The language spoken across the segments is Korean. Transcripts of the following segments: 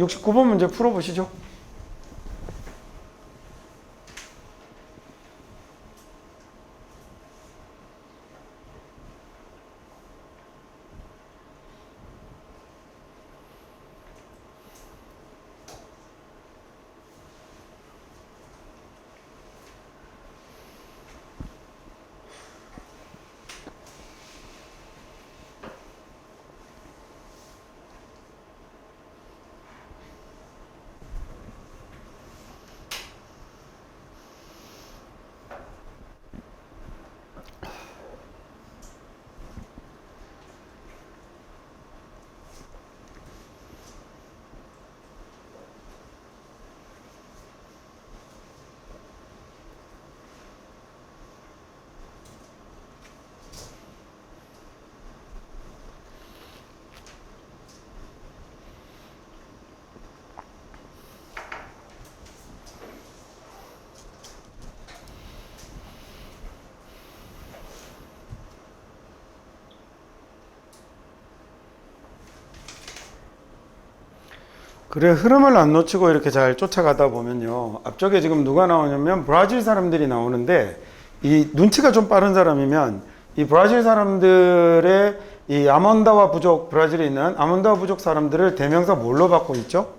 69번 문제 풀어보시죠. 그래, 흐름을 안 놓치고 이렇게 잘 쫓아가다 보면요. 앞쪽에 지금 누가 나오냐면 브라질 사람들이 나오는데, 이 눈치가 좀 빠른 사람이면 이 브라질 사람들의 이 아몬다와 부족, 브라질에 있는 아몬다와 부족 사람들을 대명사 뭘로 받고 있죠?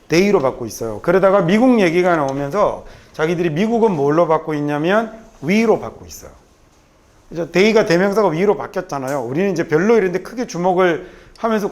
데이로 받고 있어요. 그러다가 미국 얘기가 나오면서 자기들이 미국은 뭘로 받고 있냐면 위로 받고 있어요. 그죠? 데이가 대명사가 위로 바뀌었잖아요. 우리는 이제 별로 이런데 크게 주목을 하면서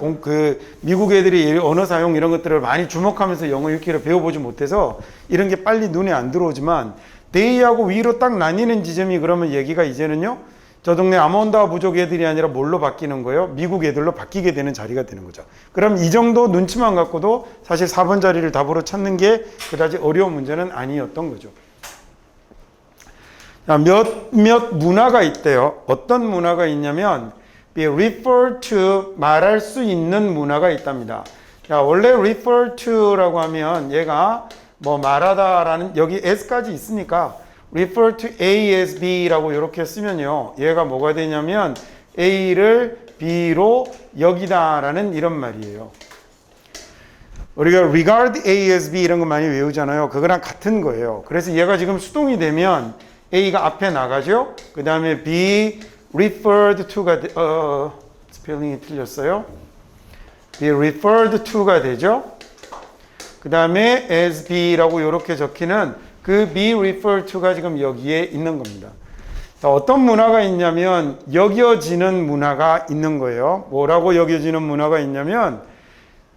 미국 애들이 언어 사용 이런 것들을 많이 주목하면서 영어 읽기를 배워보지 못해서 이런 게 빨리 눈에 안 들어오지만, 데이하고 위로 딱 나뉘는 지점이 그러면 얘기가 이제는요, 저 동네 아몬다와 부족 애들이 아니라 뭘로 바뀌는 거예요? 미국 애들로 바뀌게 되는 자리가 되는 거죠. 그럼 이 정도 눈치만 갖고도 사실 4번 자리를 답으로 찾는 게 그다지 어려운 문제는 아니었던 거죠. 자, 몇몇 문화가 있대요. 어떤 문화가 있냐면 be referred to, 말할 수 있는 문화가 있답니다. 자, 원래 refer to라고 하면 얘가 뭐 말하다라는, 여기 s까지 있으니까 refer to A as B라고 이렇게 쓰면요, 얘가 뭐가 되냐면 A를 B로 여기다라는 이런 말이에요. 우리가 regard A as B 이런 거 많이 외우잖아요. 그거랑 같은 거예요. 그래서 얘가 지금 수동이 되면 A가 앞에 나가죠. 그 다음에 be referred to가 스펠링이 틀렸어요. be referred to가 되죠. 그 다음에 as B라고 이렇게 적히는 그 be referred to가 지금 여기에 있는 겁니다. 자, 어떤 문화가 있냐면 여겨지는 문화가 있는 거예요. 뭐라고 여겨지는 문화가 있냐면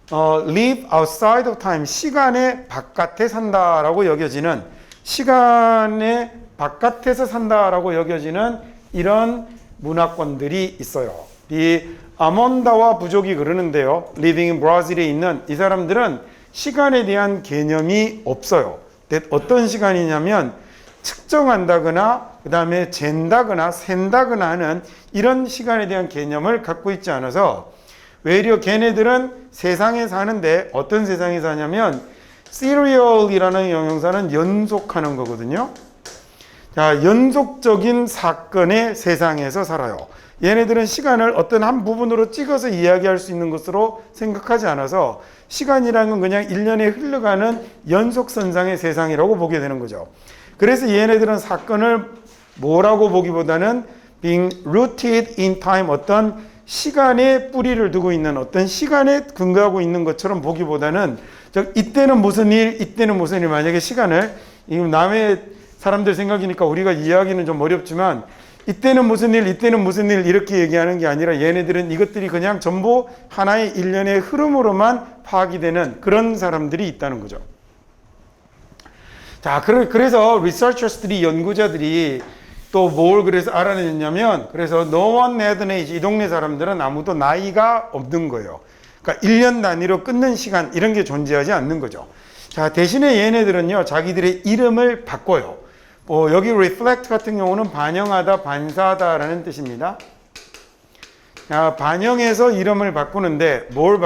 live outside of time, 시간의 바깥에 산다라고 여겨지는, 시간의 바깥에서 산다라고 여겨지는 이런 문화권들이 있어요. 이 아몬다와 부족이 그러는데요. living in Brazil에 있는 이 사람들은 시간에 대한 개념이 없어요. 어떤 시간이냐면 측정한다거나 그 다음에 잰다거나 센다거나 하는 이런 시간에 대한 개념을 갖고 있지 않아서, 외려 걔네들은 세상에 사는데 어떤 세상에 사냐면 serial이라는 형용사는 연속하는 거거든요. 자, 연속적인 사건의 세상에서 살아요. 얘네들은 시간을 어떤 한 부분으로 찍어서 이야기할 수 있는 것으로 생각하지 않아서 시간이라는 건 그냥 1년에 흘러가는 연속선상의 세상이라고 보게 되는 거죠. 그래서 얘네들은 사건을 뭐라고 보기보다는 being rooted in time, 어떤 시간에 뿌리를 두고 있는, 어떤 시간에 근거하고 있는 것처럼 보기보다는 이때는 무슨 일, 이때는 무슨 일, 만약에 시간을 남의 사람들 생각이니까 우리가 이해하기는 좀 어렵지만 이때는 무슨 일, 이때는 무슨 일 이렇게 얘기하는 게 아니라 얘네들은 이것들이 그냥 전부 하나의 일련의 흐름으로만 파악이 되는 그런 사람들이 있다는 거죠. 자, 그래서 리서처스들이, 연구자들이 또 뭘 그래서 알아냈냐면, 그래서 no one had an age, 이 동네 사람들은 아무도 나이가 없는 거예요. 그러니까 1년 단위로 끊는 시간 이런 게 존재하지 않는 거죠. 자, 대신에 얘네들은요, 자기들의 이름을 바꿔요. 여기 reflect 같은 경우는 반영하다, 반사하다라는 뜻입니다. 자, 반영해서 이름을 바꾸는데 뭘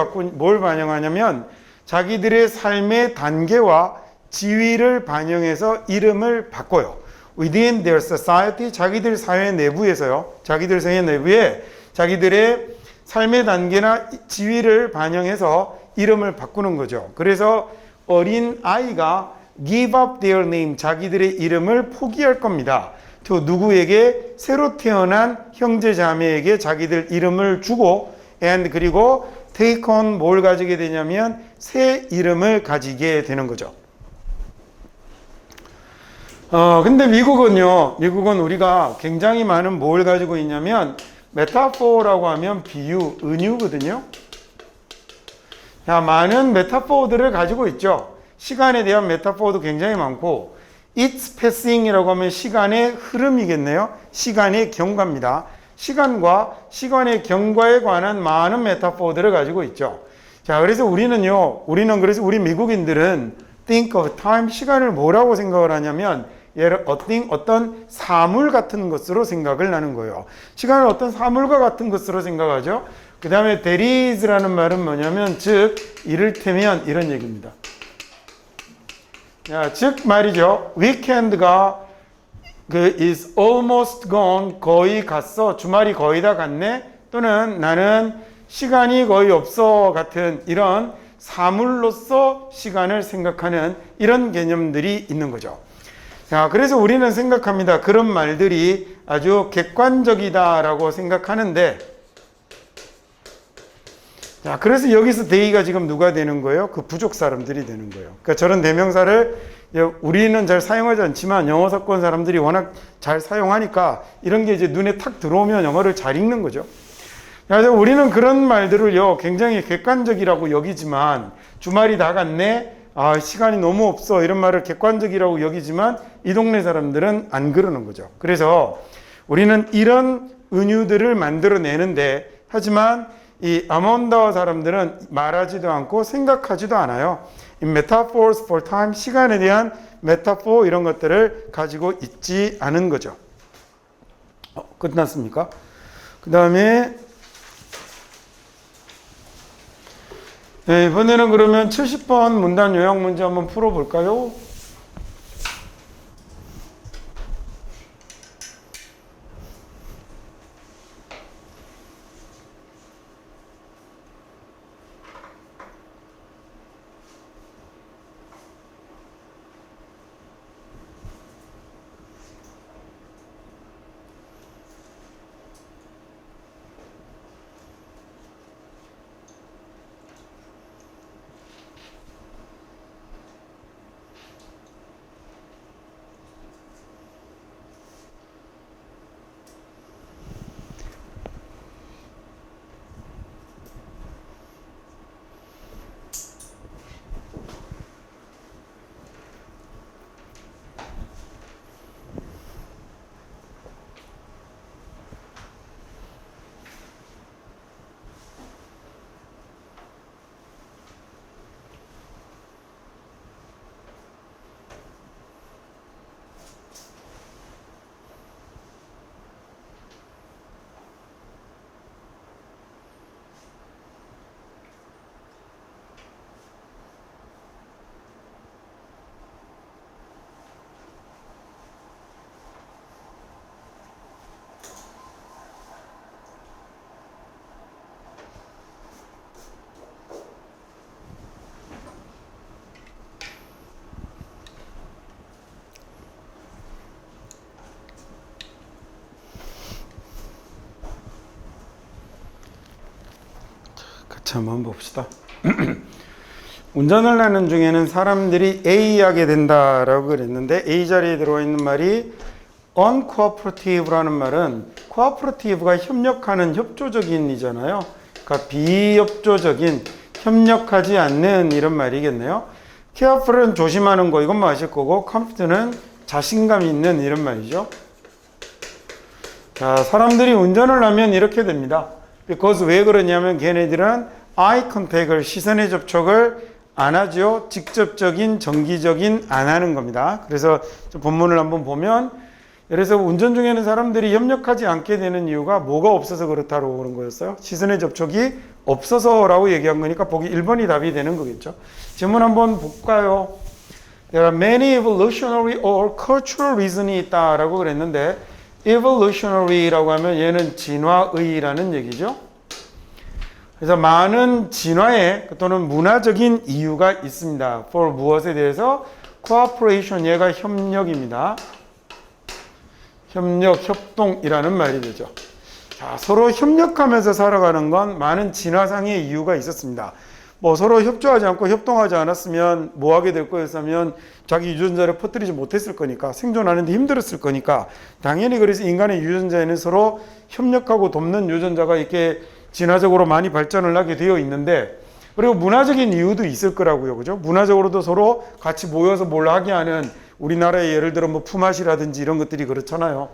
반영하냐면 자기들의 삶의 단계와 지위를 반영해서 이름을 바꿔요. Within their society, 자기들 사회 내부에서요. 자기들 사회 내부에 자기들의 삶의 단계나 지위를 반영해서 이름을 바꾸는 거죠. 그래서 어린 아이가 give up their name, 자기들의 이름을 포기할 겁니다. 또 누구에게? 새로 태어난 형제 자매에게 자기들 이름을 주고 and 그리고 take on 뭘 가지게 되냐면 새 이름을 가지게 되는 거죠. 근데 미국은 우리가 굉장히 많은 뭘 가지고 있냐면 메타포라고 하면 비유, 은유거든요. 자, 많은 메타포들을 가지고 있죠. 시간에 대한 메타포도 굉장히 많고 It's passing이라고 하면 시간의 흐름이겠네요. 시간의 경과입니다. 시간과 시간의 경과에 관한 많은 메타포들을 가지고 있죠. 자, 그래서 그래서 우리 미국인들은 think of time, 시간을 뭐라고 생각을 하냐면 어떤 사물 같은 것으로 생각을 하는 거예요. 시간을 어떤 사물과 같은 것으로 생각하죠. 그 다음에 there is라는 말은 뭐냐면 즉 이를테면 이런 얘기입니다. 야, 즉 말이죠. weekend가 is almost gone, 거의 갔어. 주말이 거의 다 갔네. 또는 나는 시간이 거의 없어 같은 이런 사물로서 시간을 생각하는 이런 개념들이 있는 거죠. 자, 그래서 우리는 생각합니다. 그런 말들이 아주 객관적이다라고 생각하는데, 자, 그래서 여기서 데이가 지금 누가 되는 거예요? 그 부족 사람들이 되는 거예요. 그러니까 저런 대명사를 우리는 잘 사용하지 않지만 영어 사건 사람들이 워낙 잘 사용하니까 이런 게 이제 눈에 탁 들어오면 영어를 잘 읽는 거죠. 그래서 우리는 그런 말들을요, 굉장히 객관적이라고 여기지만 주말이 다 갔네? 아, 시간이 너무 없어. 이런 말을 객관적이라고 여기지만 이 동네 사람들은 안 그러는 거죠. 그래서 우리는 이런 은유들을 만들어내는데 하지만 이 아몬다와 사람들은 말하지도 않고 생각하지도 않아요. 이 metaphors for time, 시간에 대한 메타포 이런 것들을 가지고 있지 않은 거죠. 끝났습니까? 그 다음에 네, 이번에는 그러면 70번 문단 요약 문제 한번 풀어볼까요? 같이 한번 봅시다. 운전을 하는 중에는 사람들이 A 하게 된다라고 그랬는데 A 자리에 들어와 있는 말이 uncooperative,라는 말은 cooperative가 협력하는 협조적인 이잖아요. 그러니까 비협조적인, 협력하지 않는 이런 말이겠네요. careful은 조심하는 거, 이것만 아실 거고 confident는 자신감 있는 이런 말이죠. 자, 사람들이 운전을 하면 이렇게 됩니다. because 왜 그러냐면 걔네들은 eye contact을, 시선의 접촉을 안 하죠. 직접적인, 정기적인 안 하는 겁니다. 그래서 본문을 한번 보면, 그래서 운전 중에는 사람들이 협력하지 않게 되는 이유가 뭐가 없어서 그렇다고 그런 거였어요? 시선의 접촉이 없어서라고 얘기한 거니까 보기 1번이 답이 되는 거겠죠. 질문 한번 볼까요? There are many evolutionary or cultural reason이 있다라고 그랬는데, evolutionary라고 하면 얘는 진화의라는 얘기죠. 그래서 많은 진화의 또는 문화적인 이유가 있습니다. for 무엇에 대해서? cooperation, 얘가 협력입니다. 협력, 협동이라는 말이 되죠. 자, 서로 협력하면서 살아가는 건 많은 진화상의 이유가 있었습니다. 뭐 서로 협조하지 않고 협동하지 않았으면 뭐 하게 될 거였으면 자기 유전자를 퍼뜨리지 못했을 거니까, 생존하는데 힘들었을 거니까, 당연히 그래서 인간의 유전자에는 서로 협력하고 돕는 유전자가 이렇게 진화적으로 많이 발전을 하게 되어 있는데, 그리고 문화적인 이유도 있을 거라고요. 그죠? 문화적으로도 서로 같이 모여서 뭘 하게 하는, 우리나라의 예를 들어 뭐 품앗이라든지 이런 것들이 그렇잖아요.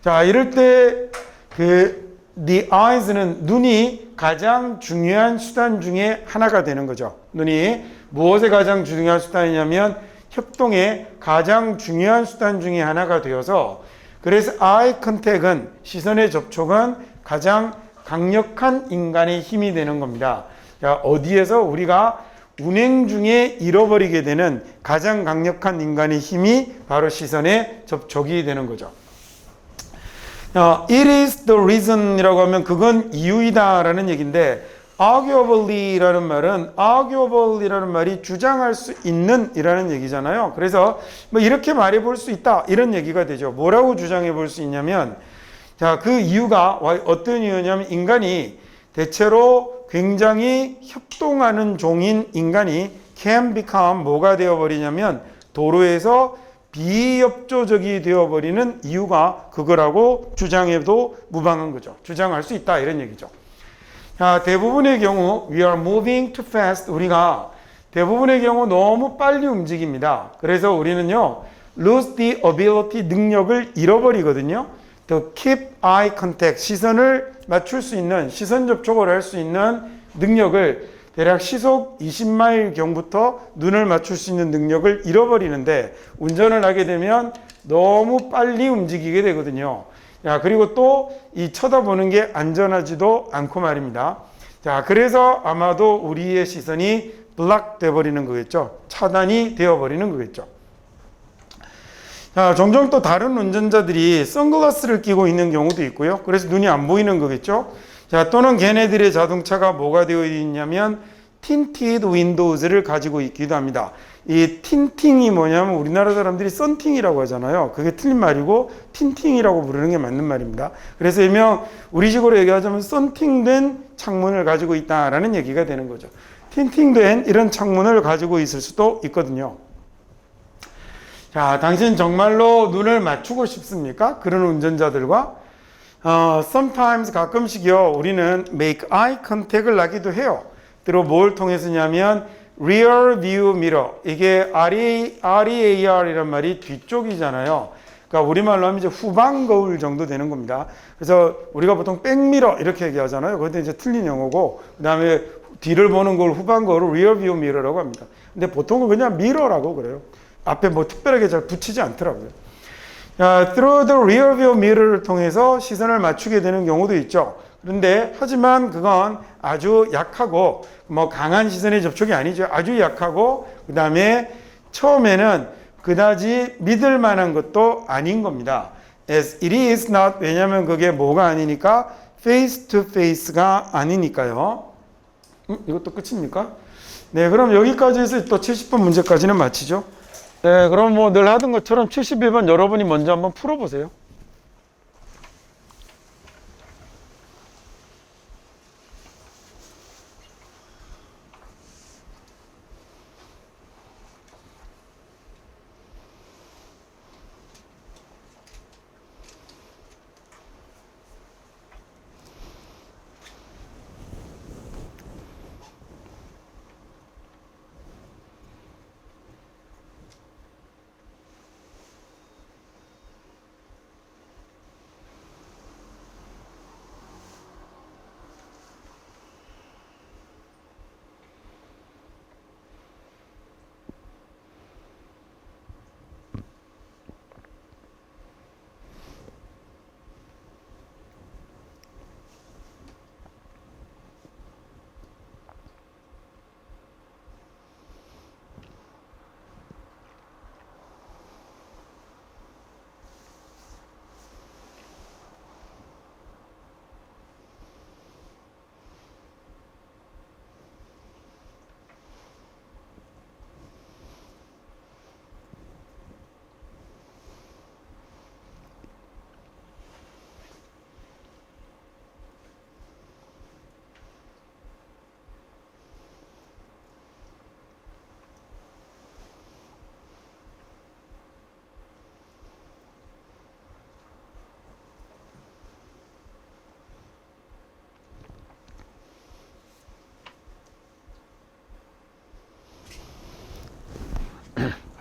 자, 이럴 때 the eyes는 눈이 가장 중요한 수단 중에 하나가 되는 거죠. 눈이 무엇의 가장 중요한 수단이냐면 협동의 가장 중요한 수단 중에 하나가 되어서, 그래서 eye contact은, 시선의 접촉은 가장 강력한 인간의 힘이 되는 겁니다. 자, 어디에서 우리가 운행 중에 잃어버리게 되는 가장 강력한 인간의 힘이 바로 시선의 접촉이 되는 거죠. It is the reason 이라고 하면 그건 이유이다 라는 얘기인데, arguably 라는 말은, arguable 이라는 말이 주장할 수 있는 이라는 얘기잖아요. 그래서 뭐 이렇게 말해 볼 수 있다 이런 얘기가 되죠. 뭐라고 주장해 볼 수 있냐면, 자, 그 이유가 어떤 이유냐면, 인간이 대체로 굉장히 협동하는 종인 인간이 can become 뭐가 되어버리냐면 도로에서 비협조적이 되어버리는 이유가 그거라고 주장해도 무방한 거죠. 주장할 수 있다 이런 얘기죠. 자, 대부분의 경우 we are moving too fast, 우리가 대부분의 경우 너무 빨리 움직입니다. 그래서 우리는요 lose the ability, 능력을 잃어버리거든요. to keep eye contact, 시선을 맞출 수 있는, 시선 접촉을 할 수 있는 능력을, 대략 시속 20마일 경부터 눈을 맞출 수 있는 능력을 잃어버리는데, 운전을 하게 되면 너무 빨리 움직이게 되거든요. 자, 그리고 또 이 쳐다보는 게 안전하지도 않고 말입니다. 자, 그래서 아마도 우리의 시선이 블락 돼 버리는 거겠죠. 차단이 되어 버리는 거겠죠. 자, 종종 또 다른 운전자들이 선글라스를 끼고 있는 경우도 있고요. 그래서 눈이 안 보이는 거겠죠. 자, 또는 걔네들의 자동차가 뭐가 되어 있냐면 tinted windows를 가지고 있기도 합니다. 이 틴팅이 뭐냐면 우리나라 사람들이 썬팅이라고 하잖아요. 그게 틀린 말이고 틴팅이라고 부르는 게 맞는 말입니다. 그래서 일명 우리식으로 얘기하자면 썬팅된 창문을 가지고 있다라는 얘기가 되는 거죠. 틴팅된 이런 창문을 가지고 있을 수도 있거든요. 자, 당신 정말로 눈을 맞추고 싶습니까? 그런 운전자들과 sometimes 가끔씩요 우리는 make eye contact을 하기도 해요. 주로 뭘 통해서냐면 rear view mirror, 이게 REAR이란 말이 뒤쪽이잖아요. 그러니까 우리말로 하면 이제 후방 거울 정도 되는 겁니다. 그래서 우리가 보통 백미러 이렇게 얘기하잖아요. 그런데 이제 틀린 용어고, 그 다음에 뒤를 보는 걸 후방 거울을 rear view mirror라고 합니다. 근데 보통은 그냥 미러라고 그래요. 앞에 뭐 특별하게 잘 붙이지 않더라고요. Through the rear view mirror를 통해서 시선을 맞추게 되는 경우도 있죠. 그런데 하지만 그건 아주 약하고 뭐 강한 시선의 접촉이 아니죠. 아주 약하고 그 다음에 처음에는 그다지 믿을 만한 것도 아닌 겁니다. As it is not, 왜냐하면 그게 뭐가 아니니까 face to face가 아니니까요. 이것도 끝입니까? 네, 그럼 여기까지 해서 또 70번 문제까지는 마치죠. 네, 그럼 뭐 늘 하던 것처럼 71번 여러분이 먼저 한번 풀어보세요.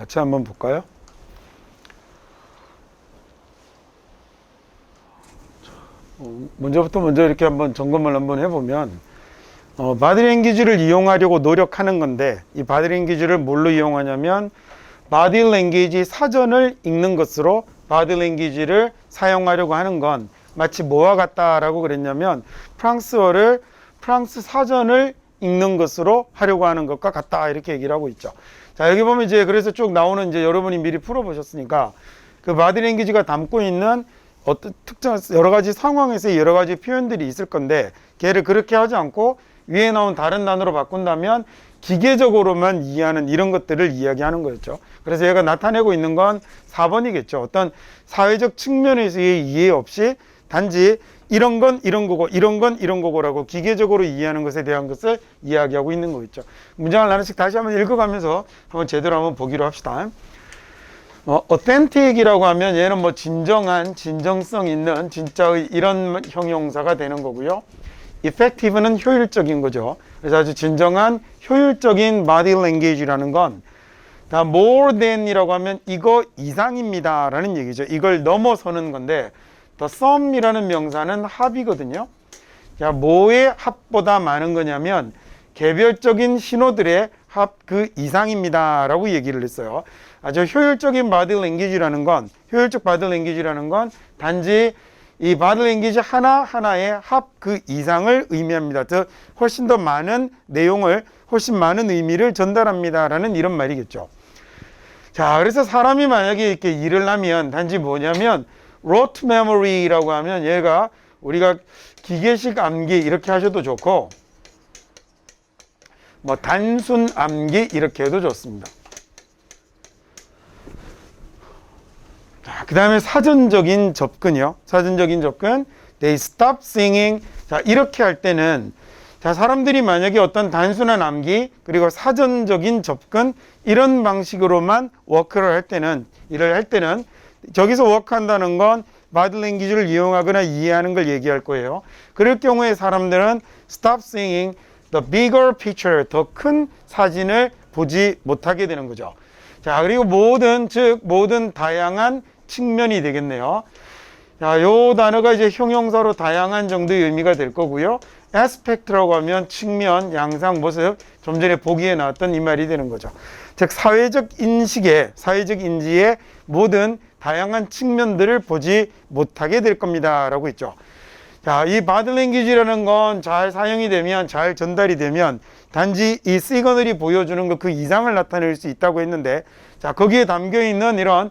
같이 한번 볼까요? 먼저 이렇게 한번 점검을 한번 해보면 바디랭귀지를 이용하려고 노력하는 건데 이 바디랭귀지를 뭘로 이용하냐면 바디랭귀지 사전을 읽는 것으로 바디랭귀지를 사용하려고 하는 건 마치 뭐와 같다라고 그랬냐면 프랑스어를 프랑스 사전을 읽는 것으로 하려고 하는 것과 같다 이렇게 얘기를 하고 있죠. 자, 여기 보면 이제 그래서 쭉 나오는 이제 여러분이 미리 풀어보셨으니까 그 바디랭귀지가 담고 있는 어떤 특정 여러 가지 상황에서 여러 가지 표현들이 있을 건데 걔를 그렇게 하지 않고 위에 나온 다른 단어로 바꾼다면 기계적으로만 이해하는 이런 것들을 이야기하는 거였죠. 그래서 얘가 나타내고 있는 건 4번이겠죠. 어떤 사회적 측면에서의 이해 없이 단지 이런 건 이런 거고 이런 건 이런 거고라고 기계적으로 이해하는 것에 대한 것을 이야기하고 있는 거겠죠. 문장을 하나씩 다시 한번 읽어가면서 한번 제대로 한번 보기로 합시다. authentic이라고 하면 얘는 뭐 진정한, 진정성 있는, 진짜의 이런 형용사가 되는 거고요. effective는 효율적인 거죠. 그래서 아주 진정한 효율적인 body language라는 건 다 more than이라고 하면 이거 이상입니다 라는 얘기죠. 이걸 넘어서는 건데 the sum이라는 명사는 합이거든요. 자, 뭐의 합보다 많은 거냐면 개별적인 신호들의 합 그 이상입니다 라고 얘기를 했어요. 아주 효율적인 바디 랭귀지라는 건 효율적 바디 랭귀지라는 건 단지 이 바디 랭귀지 하나하나의 합 그 이상을 의미합니다. 즉 훨씬 더 많은 내용을 훨씬 많은 의미를 전달합니다 라는 이런 말이겠죠. 자, 그래서 사람이 만약에 이렇게 일을 하면 단지 뭐냐면 rote memory라고 하면 얘가 우리가 기계식 암기 이렇게 하셔도 좋고 뭐 단순 암기 이렇게 해도 좋습니다. 자, 그 다음에 사전적인 접근이요. 사전적인 접근. They stop singing. 자, 이렇게 할 때는 자, 사람들이 만약에 어떤 단순한 암기 그리고 사전적인 접근 이런 방식으로만 워크를 할 때는 일을 할 때는 저기서 워크한다는 건 바디랭귀지를 이용하거나 이해하는 걸 얘기할 거예요. 그럴 경우에 사람들은 stop seeing the bigger picture, 더 큰 사진을 보지 못하게 되는 거죠. 자, 그리고 모든 다양한 측면이 되겠네요. 자, 요 단어가 이제 형용사로 다양한 정도의 의미가 될 거고요. aspect라고 하면 측면, 양상, 모습, 좀 전에 보기에 나왔던 이 말이 되는 거죠. 즉 사회적 인지의 모든 다양한 측면들을 보지 못하게 될 겁니다 라고 했죠. 자, 이 바디랭귀지라는 건 잘 사용이 되면, 잘 전달이 되면 단지 이 시그널이 보여주는 것 그 이상을 나타낼 수 있다고 했는데, 자, 거기에 담겨 있는 이런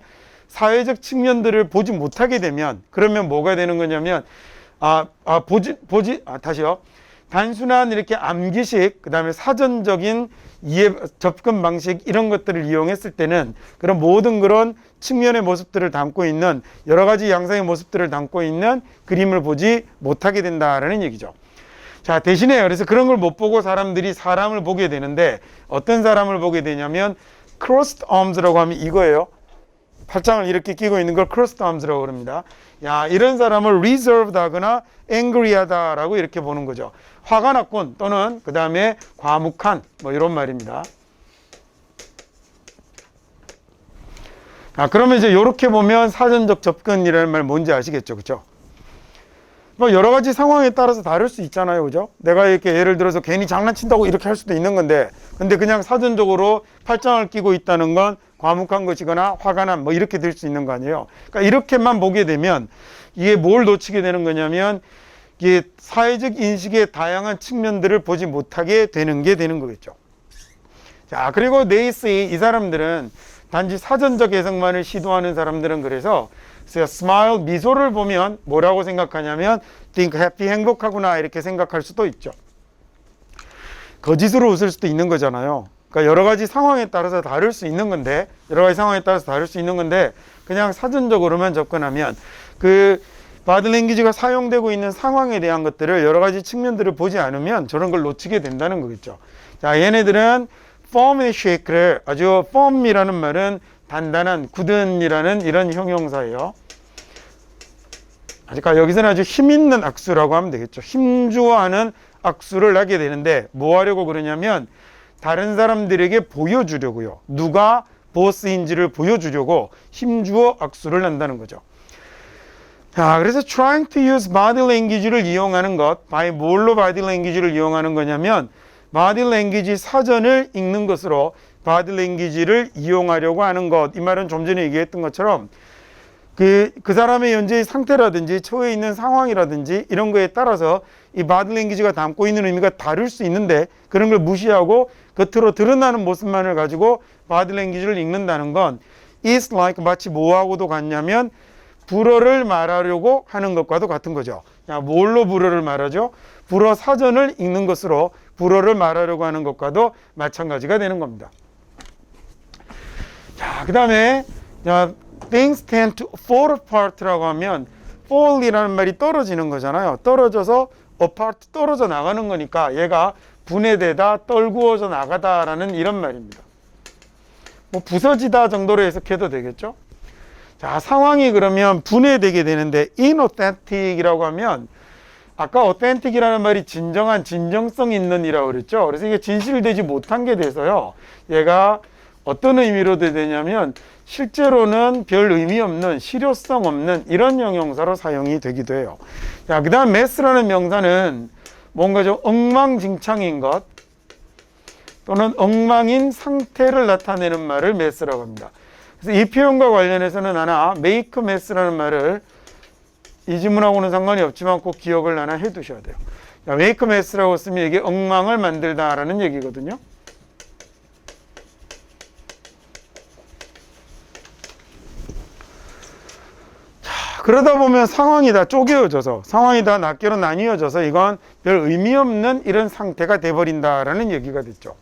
사회적 측면들을 보지 못하게 되면 그러면 뭐가 되는 거냐면 다시요. 단순한 이렇게 암기식, 그 다음에 사전적인 이해, 접근 방식 이런 것들을 이용했을 때는 그런 모든 그런 측면의 모습들을 담고 있는 여러 가지 양상의 모습들을 담고 있는 그림을 보지 못하게 된다라는 얘기죠. 자, 대신에 그래서 그런 걸 못 보고 사람들이 사람을 보게 되는데 어떤 사람을 보게 되냐면 crossed arms라고 하면 이거예요. 팔짱을 이렇게 끼고 있는 걸 crossed arms라고 그럽니다. 야, 이런 사람을 reserved 하거나 angry하다라고 이렇게 보는 거죠. 화가 났군 또는 그 다음에 과묵한 뭐 이런 말입니다. 그러면 이제 이렇게 보면 사전적 접근이라는 말 뭔지 아시겠죠, 그렇죠? 뭐 여러 가지 상황에 따라서 다를 수 있잖아요, 그죠? 내가 이렇게 예를 들어서 괜히 장난친다고 이렇게 할 수도 있는 건데, 근데 그냥 사전적으로 팔짱을 끼고 있다는 건 과묵한 것이거나 화가 난 뭐 이렇게 될 수 있는 거 아니에요? 그러니까 이렇게만 보게 되면 이게 뭘 놓치게 되는 거냐면 이게 사회적 인식의 다양한 측면들을 보지 못하게 되는 거겠죠. 자, 그리고 네이스 이 사람들은 단지 사전적 해석만을 시도하는 사람들은 그래서 smile 미소를 보면 뭐라고 생각하냐면 think happy 행복하구나 이렇게 생각할 수도 있죠. 거짓으로 웃을 수도 있는 거잖아요. 그러니까 여러 가지 상황에 따라서 다를 수 있는 건데 그냥 사전적으로만 접근하면 그 바디랭귀지가 사용되고 있는 상황에 대한 것들을 여러 가지 측면들을 보지 않으면 저런 걸 놓치게 된다는 거겠죠. 자, 얘네들은 firm and shake를 아주 firm이라는 말은 단단한, 굳은이라는 이런 형용사예요. 그러니까 여기서는 아주 힘 있는 악수라고 하면 되겠죠. 힘주어하는 악수를 하게 되는데 뭐 하려고 그러냐면 다른 사람들에게 보여주려고요. 누가 보스인지를 보여주려고 힘주어 악수를 한다는 거죠. 자, 그래서 trying to use body language를 이용하는 것, 뭘로 body language를 이용하는 거냐면 body language 사전을 읽는 것으로 body language를 이용하려고 하는 것. 이 말은 좀 전에 얘기했던 것처럼 그 사람의 현재의 상태라든지 처해 있는 상황이라든지 이런 거에 따라서 이 body language가 담고 있는 의미가 다를 수 있는데 그런 걸 무시하고 겉으로 드러나는 모습만을 가지고 body language를 읽는다는 건 is like 마치 뭐하고도 같냐면 불어를 말하려고 하는 것과도 같은 거죠. 야, 뭘로 불어를 말하죠? 불어 사전을 읽는 것으로 불어를 말하려고 하는 것과도 마찬가지가 되는 겁니다. 자, 그 다음에 things tend to fall apart라고 하면 fall이라는 말이 떨어지는 거잖아요. 떨어져서 apart, 떨어져 나가는 거니까 얘가 분해되다, 떨구어져 나가다라는 이런 말입니다. 뭐 부서지다 정도로 해석해도 되겠죠? 자, 상황이 그러면 분해되게 되는데 inauthentic이라고 하면 아까 authentic이라는 말이 진정한, 진정성 있는 이라고 그랬죠. 그래서 이게 진실되지 못한 게 돼서요. 얘가 어떤 의미로 되냐면 실제로는 별 의미 없는, 실효성 없는 이런 형용사로 사용이 되기도 해요. 자, 그 다음 mess라는 명사는 뭔가 좀 엉망진창인 것 또는 엉망인 상태를 나타내는 말을 mess라고 합니다. 그래서 이 표현과 관련해서는 하나 make mess라는 말을 이 지문하고는 상관이 없지만 꼭 기억을 하나 해두셔야 돼요. 자, make mess라고 쓰면 이게 엉망을 만들다라는 얘기거든요. 자, 그러다 보면 상황이 다 쪼개어져서 상황이 다 낱개로 나뉘어져서 이건 별 의미 없는 이런 상태가 돼버린다라는 얘기가 됐죠.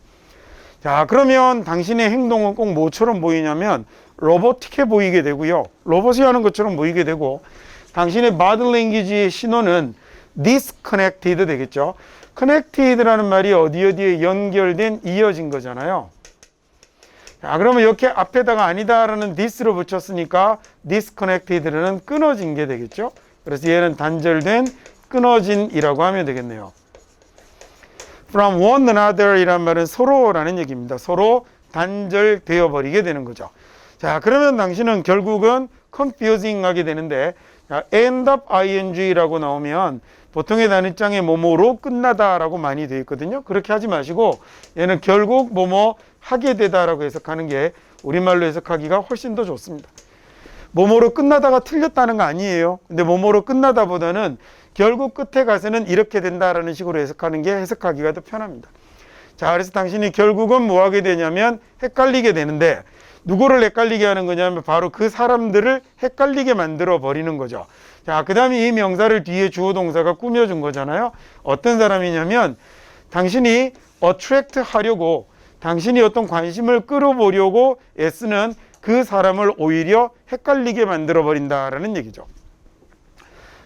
자, 그러면 당신의 행동은 꼭 뭐처럼 보이냐면 로보틱해 보이게 되고요. 로봇이 하는 것처럼 보이게 되고 당신의 body language의 신호는 disconnected 되겠죠. connected라는 말이 어디에 연결된, 이어진 거잖아요. 자, 그러면 이렇게 앞에다가 아니다라는 this로 붙였으니까 disconnected는 끊어진 게 되겠죠. 그래서 얘는 단절된, 끊어진이라고 하면 되겠네요. From one another 이란 말은 서로라는 얘기입니다. 서로 단절되어 버리게 되는 거죠. 자, 그러면 당신은 결국은 confusing 하게 되는데 end up ing라고 나오면 보통의 단위장에 뭐뭐로 끝나다라고 많이 되어 있거든요. 그렇게 하지 마시고 얘는 결국 뭐뭐 하게 되다라고 해석하는 게 우리말로 해석하기가 훨씬 더 좋습니다. 뭐뭐로 끝나다가 틀렸다는 거 아니에요. 근데 뭐뭐로 끝나다보다는 결국 끝에 가서는 이렇게 된다라는 식으로 해석하는 게 해석하기가 더 편합니다. 자, 그래서 당신이 결국은 뭐 하게 되냐면 헷갈리게 되는데 누구를 헷갈리게 하는 거냐면 바로 그 사람들을 헷갈리게 만들어 버리는 거죠. 자, 그 다음에 이 명사를 뒤에 주어 동사가 꾸며준 거잖아요. 어떤 사람이냐면 당신이 attract 하려고 당신이 어떤 관심을 끌어보려고 애쓰는 그 사람을 오히려 헷갈리게 만들어 버린다라는 얘기죠.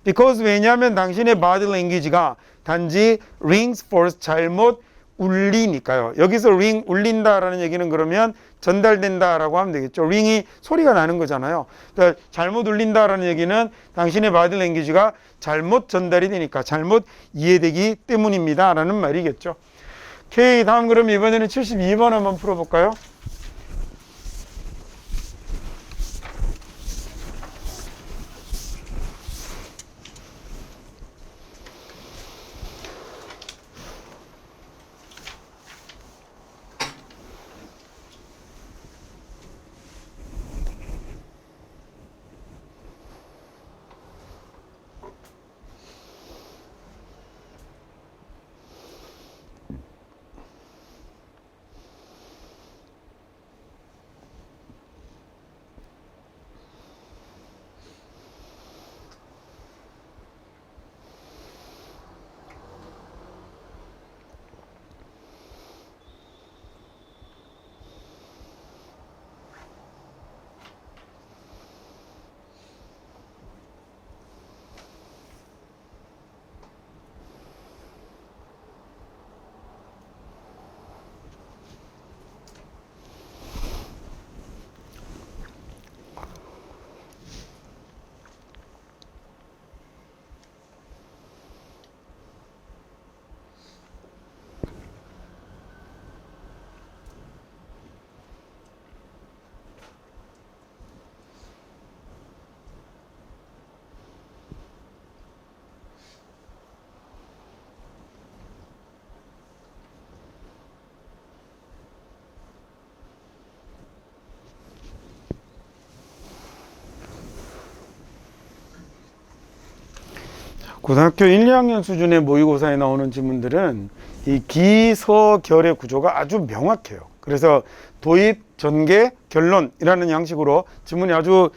Because 왜냐하면 당신의 body language가 단지 rings false 잘못 울리니까요. 여기서 ring 울린다라는 얘기는 그러면 전달된다라고 하면 되겠죠. ring이 소리가 나는 거잖아요. 그러니까 잘못 울린다라는 얘기는 당신의 body language가 잘못 전달이 되니까 잘못 이해되기 때문입니다라는 말이겠죠. 오케이, 다음 그럼 이번에는 72번 한번 풀어볼까요? 고등학교 1, 2학년 수준의 모의고사에 나오는 지문들은 이 기서결의 구조가 아주 명확해요. 그래서 도입, 전개, 결론이라는 양식으로 지문이 아주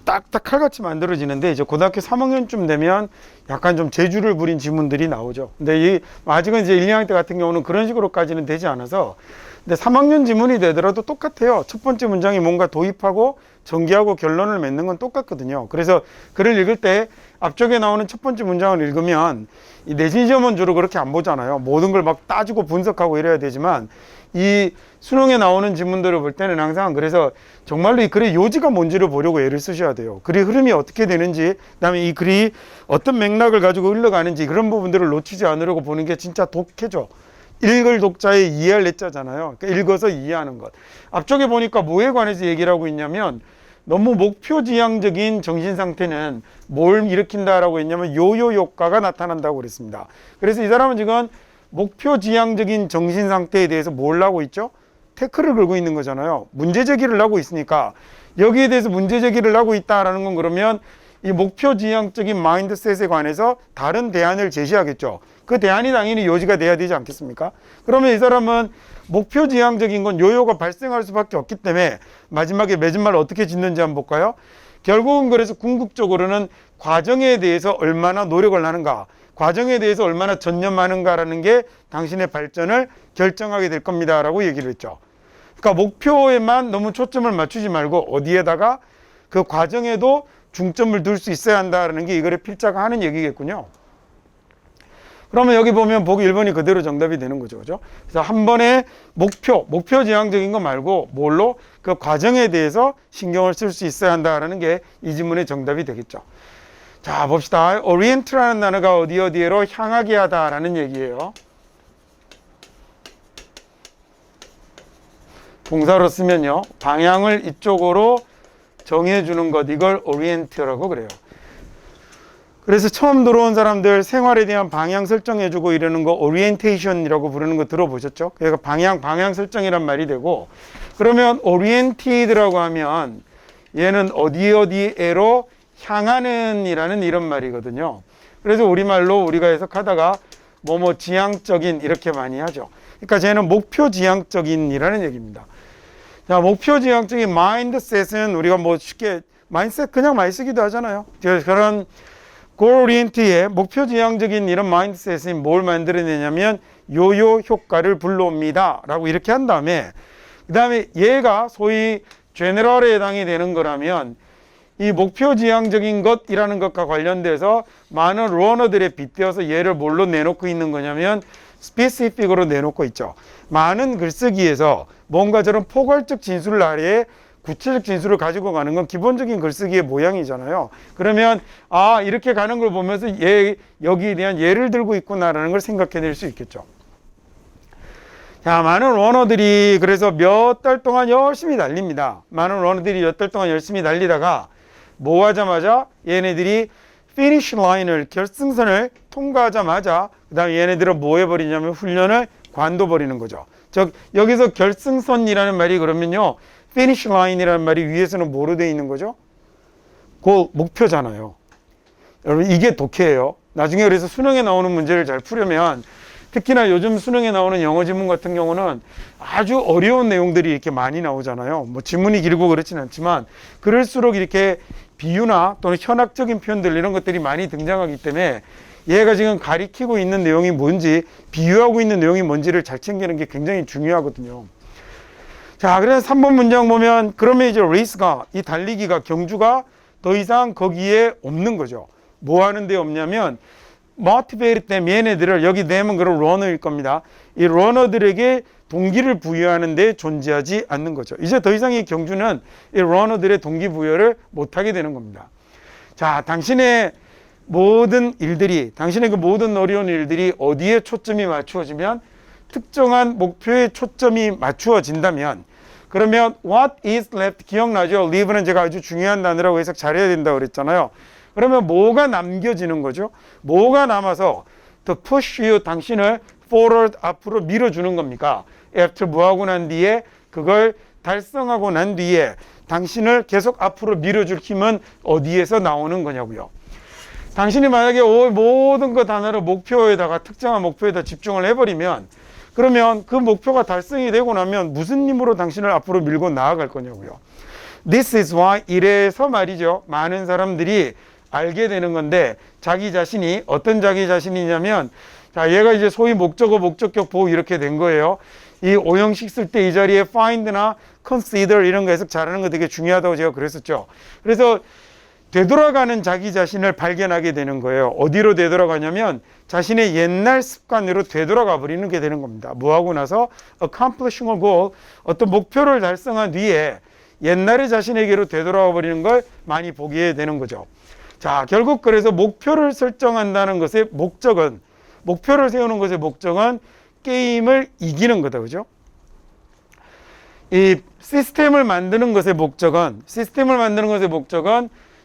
딱딱 칼같이 만들어지는데, 이제 고등학교 3학년쯤 되면 약간 좀 재주를 부린 지문들이 나오죠. 근데 아직은 이제 1, 2학년 때 같은 경우는 그런 식으로까지는 되지 않아서, 근데 3학년 지문이 되더라도 똑같아요. 첫 번째 문장이 뭔가 도입하고 전개하고 결론을 맺는 건 똑같거든요. 그래서 글을 읽을 때 앞쪽에 나오는 첫 번째 문장을 읽으면 이 내신 시험은 주로 그렇게 안 보잖아요. 모든 걸 막 따지고 분석하고 이래야 되지만, 이 수능에 나오는 지문들을 볼 때는 항상, 그래서 정말로 이 글의 요지가 뭔지를 보려고 애를 쓰셔야 돼요. 글의 흐름이 어떻게 되는지, 그다음에 이 글이 어떤 맥락을 가지고 흘러가는지, 그런 부분들을 놓치지 않으려고 보는 게 진짜 독해죠. 읽을 독자의 이해할 내자잖아요. 그러니까 읽어서 이해하는 것. 앞쪽에 보니까 뭐에 관해서 얘기를 하고 있냐면, 너무 목표지향적인 정신 상태는 뭘 일으킨다라고 했냐면 요요 효과가 나타난다고 그랬습니다. 그래서 이 사람은 지금 목표지향적인 정신 상태에 대해서 뭘 하고 있죠? 태클을 걸고 있는 거잖아요. 문제 제기를 하고 있으니까 여기에 대해서 문제 제기를 하고 있다라는 건, 그러면 이 목표지향적인 마인드셋에 관해서 다른 대안을 제시하겠죠. 그 대안이 당연히 요지가 돼야 되지 않겠습니까? 그러면 이 사람은 목표지향적인 건 요요가 발생할 수밖에 없기 때문에 마지막에 맺은 말 어떻게 짓는지 한번 볼까요? 결국은 그래서 궁극적으로는 과정에 대해서 얼마나 노력을 하는가, 과정에 대해서 얼마나 전념하는가라는 게 당신의 발전을 결정하게 될 겁니다 라고 얘기를 했죠. 그러니까 목표에만 너무 초점을 맞추지 말고 어디에다가 그 과정에도 중점을 둘 수 있어야 한다는 게 이거를 필자가 하는 얘기겠군요. 그러면 여기 보면 보기 1번이 그대로 정답이 되는 거죠. 그죠? 그래서 한 번에 목표 지향적인 거 말고 뭘로? 그 과정에 대해서 신경을 쓸 수 있어야 한다는 게 이 지문의 정답이 되겠죠. 자, 봅시다. orient라는 단어가 어디로 향하게 하다라는 얘기예요. 동사로 쓰면요, 방향을 이쪽으로 정해주는 것, 이걸 orient라고 그래요. 그래서 처음 들어온 사람들 생활에 대한 방향 설정해주고 이러는 거 오리엔테이션이라고 부르는 거 들어보셨죠? 그러니까 방향 설정이란 말이 되고, 그러면 오리엔티드라고 하면 얘는 어디에로 향하는 이라는 이런 말이거든요. 그래서 우리말로 우리가 해석하다가 뭐뭐 지향적인 이렇게 많이 하죠. 그러니까 쟤는 목표 지향적인 이라는 얘기입니다. 자, 목표 지향적인 마인드셋은 우리가 뭐 쉽게 마인드셋 그냥 많이 쓰기도 하잖아요. 그런 goal oriented의 목표 지향적인 이런 마인드셋이 뭘 만들어내냐면 요요 효과를 불러옵니다 라고 이렇게 한 다음에, 그 다음에 얘가 소위 제너럴에 해당이 되는 거라면 이 목표 지향적인 것이라는 것과 관련돼서 많은 러너들에 빗대어서 얘를 뭘로 내놓고 있는 거냐면 스페시픽으로 내놓고 있죠. 많은 글쓰기에서 뭔가 저런 포괄적 진술 아래에 구체적 진술을 가지고 가는 건 기본적인 글쓰기의 모양이잖아요. 그러면 이렇게 가는 걸 보면서 여기에 대한 예를 들고 있구나라는 걸 생각해낼 수 있겠죠. 자, 많은 러너들이 그래서 몇 달 동안 열심히 달립니다. 많은 러너들이 몇 달 동안 열심히 달리다가 뭐 하자마자 얘네들이 피니시 라인을, 결승선을 통과하자마자 그 다음에 얘네들은 뭐 해버리냐면 훈련을 관둬버리는 거죠. 즉 여기서 결승선이라는 말이 그러면요, 피니시 라인이라는 말이 위에서는 뭐로 되어 있는 거죠? 그 목표잖아요. 여러분 이게 독해예요. 나중에 그래서 수능에 나오는 문제를 잘 풀려면, 특히나 요즘 수능에 나오는 영어 지문 같은 경우는 아주 어려운 내용들이 이렇게 많이 나오잖아요. 뭐 지문이 길고 그렇진 않지만 그럴수록 이렇게 비유나 또는 현학적인 표현들 이런 것들이 많이 등장하기 때문에 얘가 지금 가리키고 있는 내용이 뭔지, 비유하고 있는 내용이 뭔지를 잘 챙기는 게 굉장히 중요하거든요. 자, 그래서 3번 문장 보면 그러면 이제 레이스가, 이 달리기가, 경주가 더 이상 거기에 없는 거죠. 뭐 하는 데 없냐면 모티베이트 때문에 얘네들을, 여기 내면 그런 러너일 겁니다. 이 러너들에게 동기를 부여하는 데 존재하지 않는 거죠. 이제 더 이상 이 경주는 이 러너들의 동기부여를 못하게 되는 겁니다. 자, 당신의 모든 일들이, 당신의 그 모든 어려운 일들이 어디에 초점이 맞추어지면, 특정한 목표에 초점이 맞추어진다면, 그러면 what is left, 기억나죠? leave는 제가 아주 중요한 단어라고 해석 잘해야 된다고 그랬잖아요. 그러면 뭐가 남겨지는 거죠? 뭐가 남아서 to push you, 당신을 forward, 앞으로 밀어주는 겁니까? after 뭐 하고 난 뒤에, 그걸 달성하고 난 뒤에 당신을 계속 앞으로 밀어줄 힘은 어디에서 나오는 거냐고요. 당신이 만약에 모든 그 단어를 목표에다가 특정한 목표에다 집중을 해버리면 그러면 그 목표가 달성이 되고 나면 무슨 힘으로 당신을 앞으로 밀고 나아갈 거냐고요. This is why 이래서 말이죠. 많은 사람들이 알게 되는 건데 자기 자신이 어떤 자기 자신이냐면 자 얘가 이제 소위 목적어 목적격 보호 이렇게 된 거예요. 이 오형식 쓸 때 이 자리에 find나 consider 이런 거 해석 잘하는 거 되게 중요하다고 제가 그랬었죠. 그래서 되돌아가는 자기 자신을 발견하게 되는 거예요. 어디로 되돌아가냐면 자신의 옛날 습관으로 되돌아가 버리는 게 되는 겁니다. 뭐 하고 나서 accomplishing a goal, 어떤 목표를 달성한 뒤에 옛날의 자신에게로 되돌아가 버리는 걸 많이 보게 되는 거죠. 자, 결국 그래서 목표를 설정한다는 것의 목적은, 목표를 세우는 것의 목적은 게임을 이기는 거다. 그죠? 이 시스템을 만드는 것의 목적은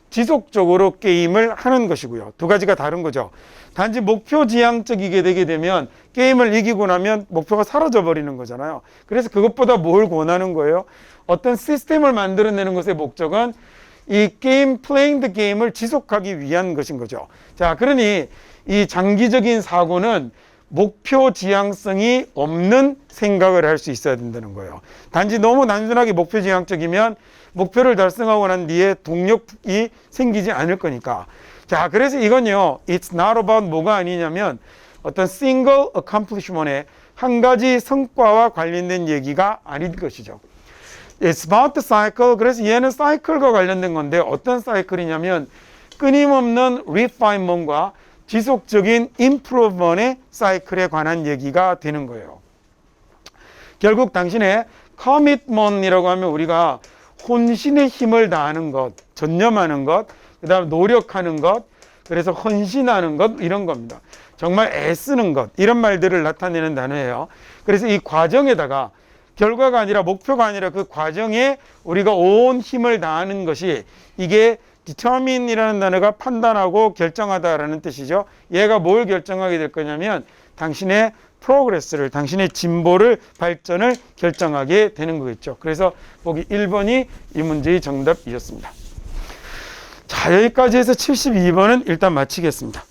지속적으로 게임을 하는 것이고요. 두 가지가 다른 거죠. 단지 목표 지향적이게 되게 되면 게임을 이기고 나면 목표가 사라져 버리는 거잖아요. 그래서 그것보다 뭘 권하는 거예요? 어떤 시스템을 만들어내는 것의 목적은 이 게임, 플레잉 더 게임을 지속하기 위한 것인 거죠. 자, 그러니 이 장기적인 사고는 목표 지향성이 없는 생각을 할 수 있어야 된다는 거예요. 단지 너무 단순하게 목표 지향적이면 목표를 달성하고 난 뒤에 동력이 생기지 않을 거니까. 자, 그래서 이건요, it's not about 뭐가 아니냐면 어떤 single accomplishment의 한 가지 성과와 관련된 얘기가 아닌 것이죠. It's about the cycle. 그래서 얘는 사이클과 관련된 건데 어떤 사이클이냐면 끊임없는 refinement과 지속적인 improvement의 사이클에 관한 얘기가 되는 거예요. 결국 당신의 commitment이라고 하면 우리가 혼신의 힘을 다하는 것, 전념하는 것, 그 다음에 노력하는 것, 그래서 헌신하는 것 이런 겁니다. 정말 애쓰는 것 이런 말들을 나타내는 단어예요. 그래서 이 과정에다가 결과가 아니라 목표가 아니라 그 과정에 우리가 온 힘을 다하는 것이 이게 determine이라는 단어가 판단하고 결정하다라는 뜻이죠. 얘가 뭘 결정하게 될 거냐면 당신의 프로그레스를, 당신의 진보를, 발전을 결정하게 되는 거겠죠. 그래서 보기 1번이 이 문제의 정답이었습니다. 자, 여기까지 해서 72번은 일단 마치겠습니다.